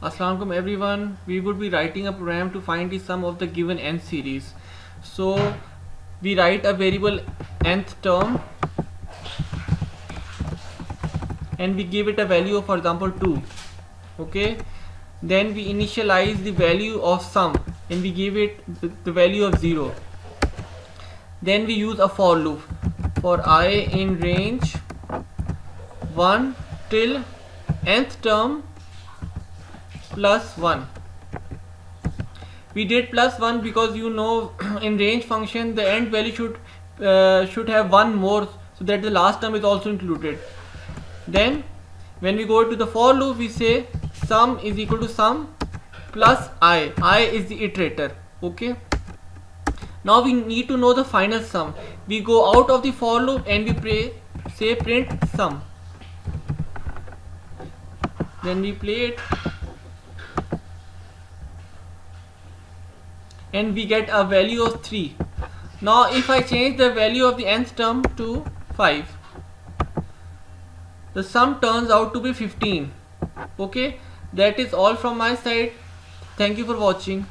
Assalamu alaikum everyone. We would be writing a program to find the sum of the given nth series. So we write a variable nth term and we give it a value of, for example, 2. Okay, then we initialize the value of sum and we give it the value of 0. Then we use a for loop for I in range 1 till nth term plus 1. We did plus 1 because in range function the end value should have one more, so that the last term is also included. Then when we go to the for loop, we say sum is equal to sum plus I is the iterator. Okay, now we need to know the final sum. We go out of the for loop and we say print sum. Then we play it and we get a value of 3. Now if I change the value of the nth term to 5, the sum turns out to be 15. Okay, that is all from my side. Thank you for watching.